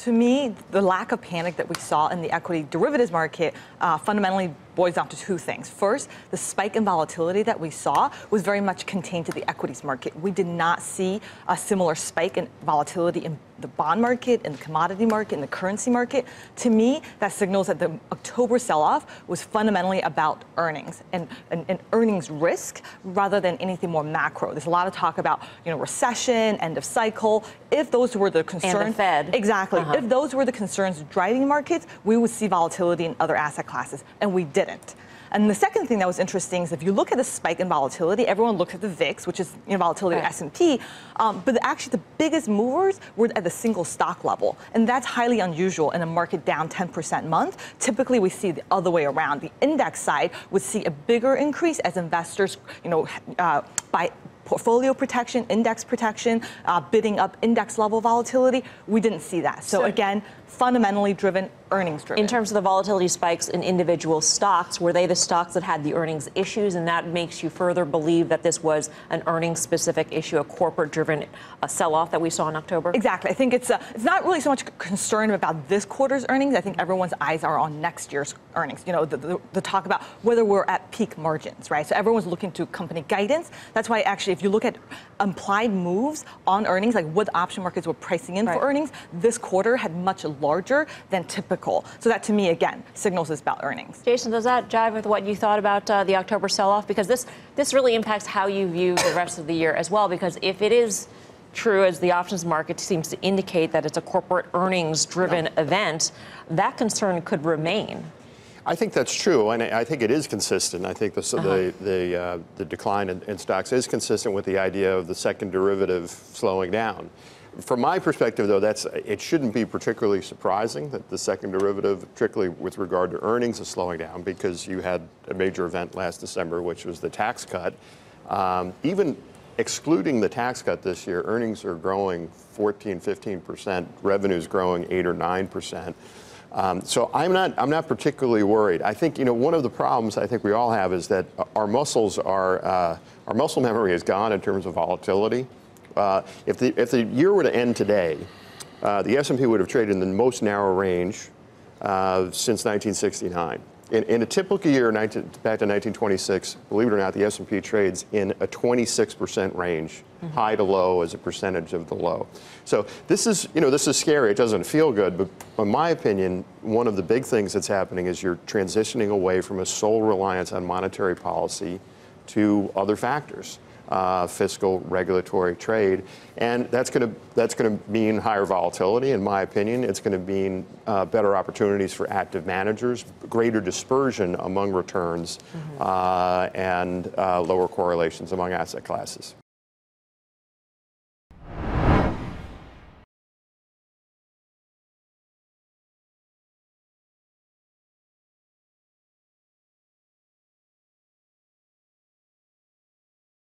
To me, the lack of panic that we saw in the equity derivatives market fundamentally boils down to two things. First, the spike in volatility that we saw was very much contained to the equities market. We did not see a similar spike in volatility in the bond market, in the commodity market, in the currency market. To me, that signals that the October sell-off was fundamentally about earnings and earnings risk rather than anything more macro. There's a lot of talk about recession, end of cycle. If those were the concerns, and the Fed. Exactly. If those were the concerns driving markets, we would see volatility in other asset classes, and we didn't. And the second thing that was interesting is if you look at the spike in volatility, everyone looks at the VIX, which is volatility of S&P, but actually the biggest movers were at the single stock level. And that's highly unusual in a market down 10% month. Typically, we see the other way around. The index side would see a bigger increase as investors, buy portfolio protection, index protection, bidding up index level volatility. We didn't see that. So again, fundamentally driven, earnings driven. In terms of the volatility spikes in individual stocks, were they the stocks that had the earnings issues, and that makes you further believe that this was an earnings specific issue, a corporate driven sell-off that we saw in October? Exactly. I think it's not really so much concern about this quarter's earnings. I think everyone's eyes are on next year's earnings. The talk about whether we're at peak margins, right? So everyone's looking to company guidance. That's why actually, if you look at implied moves on earnings, like what option markets were pricing in for earnings, this quarter had much larger than typical. So that, to me, again, signals is about earnings. Jason, does that jive with what you thought about the October sell-off? Because this really impacts how you view the rest of the year as well. Because if it is true, as the options market seems to indicate, that it's a corporate earnings-driven event, that concern could remain. I think that's true, and I think it is consistent. I think the decline in stocks is consistent with the idea of the second derivative slowing down. From my perspective, though, it shouldn't be particularly surprising that the second derivative, particularly with regard to earnings, is slowing down, because you had a major event last December, which was the tax cut. Even excluding the tax cut this year, earnings are growing 14, 15%, revenues growing 8 or 9%. So I'm not particularly worried. I think one of the problems I think we all have is that our muscle memory is gone in terms of volatility. If the year were to end today, the S&P would have traded in the most narrow range since 1969. In a typical year, back to 1926, believe it or not, the S&P trades in a 26% range, high to low as a percentage of the low. So this is scary. It doesn't feel good, but in my opinion, one of the big things that's happening is you're transitioning away from a sole reliance on monetary policy to other factors. Fiscal, regulatory, trade, and that's going to mean higher volatility. In my opinion, it's going to mean better opportunities for active managers, greater dispersion among returns, and lower correlations among asset classes.